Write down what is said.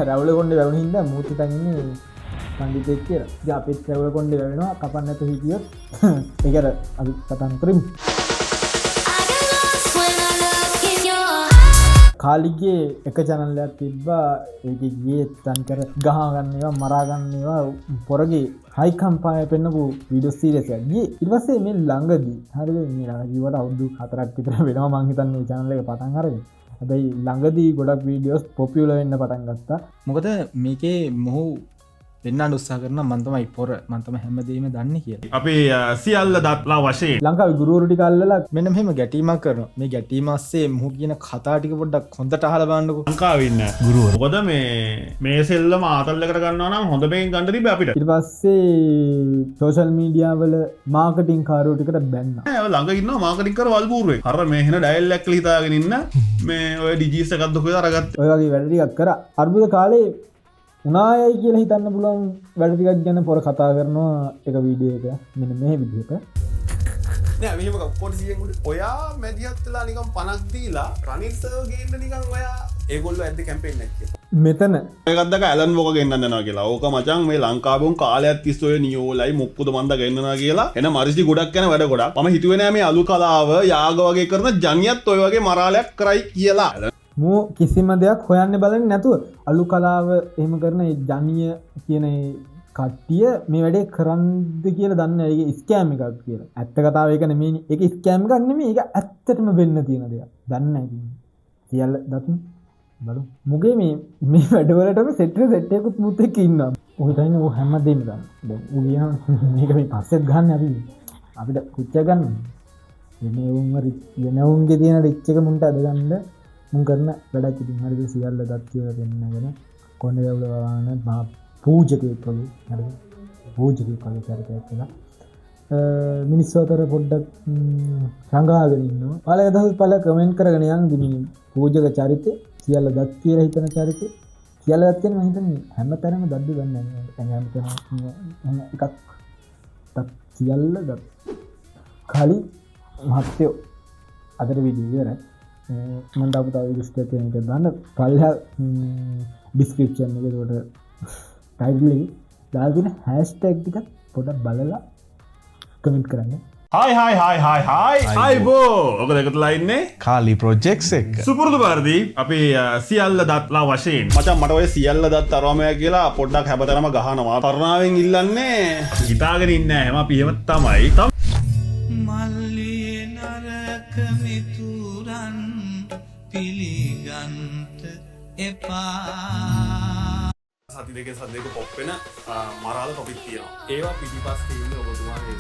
රැවුල කොණ්ඩේ වැවුණු හින්දා මූත් හිටන් ඉන්නේ පඬිතෙක් කියලා. ඉතින් අපිත් රැවුල කොණ්ඩේ වැවෙනවා කපන්න නැතුව හිටියොත් ඒකට අපි කතා කරමු. කාලිගේ එක channel එකක් තිබ්බා ඒකේ ගියේ තන්කර ගහ ගන්නවා මරා ගන්නවා පොරගේ හයි කම්පාය පෙන්නපු වීඩියෝ සීරීස් එකක් ගියේ. ඊට පස්සේ මේ ළඟදී හරිද මේ ළඟදී වට අවුරුදු 4ක් විතර වෙනවා මං හිතන්නේ මේ channel එක පටන් අරගෙන. හැබැයි ළඟදී ගොඩක් වීඩියෝස් පොපියුලර් වෙන්න පටන් ගත්තා. මොකද මේකේ මොහු වෙන්නට උත්සාහ කරන මම තමයි පොර මම තමයි හැමදේම දන්නේ කියලා. අපි සියල්ල දත්ලා වශයෙන් ලංකාවේ ගුරුවරු ටික අල්ලලා මෙන්න මෙහෙම ගැටීමක් කරනවා. මේ ගැටීම ASCII මොහු කියන කතා ටික පොඩ්ඩක් හොඳට අහලා බලන්නකෝ. ලංකාවේ ඉන්න ගුරුවරු. මොකද මේ සෙල්ලම ආතල් එකට ගන්නවා නම් හොඳ මේක ගන්න තිබ්බේ අපිට. ඊට පස්සේ සෝෂල් මීඩියා වල මාකටිං කාරෝ ටිකට බැන්නා. ඒ ළඟ ඉන්නවා මාකටිං කර වල්බූරුවෙක්. අර මේ හෙන ඩයල් එකක් හිතාගෙන ඉන්න මේ ඔය ඩිජිස් එකක්ද කොහෙද අරගත්ත. ඔය වගේ වැඩ ටිකක් කරා. අර්බුද කාලේ උනායයි කියලා හිතන්න පුළුවන් වැඩ ටිකක් ගැන පොර කතා කරනවා එක වීඩියෝ එක. මෙන්න මේ විදිහට. නෑ මෙහෙම කොටි සියෙන් උඩ ඔයා මැදිහත් වෙලා නිකන් 50ක් දීලා රනිල් සර් ගේන්න නිකන් ඔයා ඒගොල්ලෝ ඇද්ද කැම්පේන් එකක් කියලා. මෙතන එකක් දැක ඇලන් වෝක ගෙන්නන්න යනවා කියලා. ඕක මචං මේ ලංකාවේ උන් කාලයක් තිස්සේ ඔය නියෝලයි මොක්කුද මන්ද ගෙන්නනවා කියලා. එන මරිසි ගොඩක් යන වැඩ ගොඩක්. මම හිතුවේ නෑ මේ අලු කලාව යාග වගේ කරන ජනියත් ඔය වගේ මරාලයක් කරයි කියලා. මෝ කිසිම දෙයක් හොයන්න බලන්නේ නැතුව අලු කලාව එහෙම කරන ඒ ජනිය කියන කට්ටිය මේ වැඩේ කරන්නද කියලා දන්නේ නැහැ. ඒක ස්කෑම් එකක් කියලා. ඇත්ත කතාව ඒක නෙමෙයි. ඒක ස්කෑම් එකක් නෙමෙයි. ඒක ඇත්තටම වෙන්න තියෙන දෙයක්. දන්නේ නැහැ. සියල්ල දතුන් බලමු. මුගේ මේ වැඩවලටම සෙට් එකකුත් මුත් එක්ක ඉන්නවා. ඔය හිතන්නේ ඔය හැමදේම ගන්න. දැන් ඌ කියනවා මේක මේ පස්සෙත් ගන්න අපිට කුච්ච ගන්න. වෙනවුන්ගේ තියෙන රිච් එක මුන්ට අද ගන්න මුන් කරන වැඩක් ඉතින් හරිද සියල්ල දත් කියලා දෙන්නගෙන කොණ්ඩේ වල වහන මහා පූජකෙක් වගේ හරිද පූජකෙක් වගේ කරකැක් කියලා මිනිස්සු අතර පොඩ්ඩක් සංගාගෙන ඉන්නවා. පළවෙනි දවස් පළ කමෙන්ට් කරගෙන යන් දිමින් පූජක චරිතේ සියල්ල දත් කියලා හිතන චරිතේ සියල්ල දත් කියන්නේ මම හිතන්නේ හැමතැනම දද්ද ගන්න නැහැ. හැමතැනම එකක් දත් සියල්ල දත් කලි මහත්යෝ අදට වීඩියෝ ඉවරයි. මම දාපු තව විස්තර තියෙන එක දාන්න පල්ලා ඩිස්ක්‍රිප්ෂන් එකේ උඩට ටයිටල් එකේ දාලා තියෙන හැෂ්ටැග් ටික පොඩ්ඩක් බලලා කමෙන්ට් කරන්න. හයි බෝ ඔක දෙකටලා ඉන්නේ කාලි ප්‍රොජෙක්ට්ස් එක. සුපුරුදු පරිදි අපි සියල්ල දත්ලා වශයෙන් මචං මට ඔය සියල්ල දත් අරවමය කියලා පොඩ්ඩක් හැබතරම ගහනවා. කරුණාවෙන් ඉල්ලන්නේ හිතාගෙන ඉන්නේ නැහැ. මම පියම තමයි. මල්ලියේ නරක මිතුරන් පිළිගන්ත එපා. සති දෙක පොප් වෙන මරාල ටොපික් තියෙනවා. ඒවා පිටිපස්සේ ඉන්නේ ඔබතුමාගේ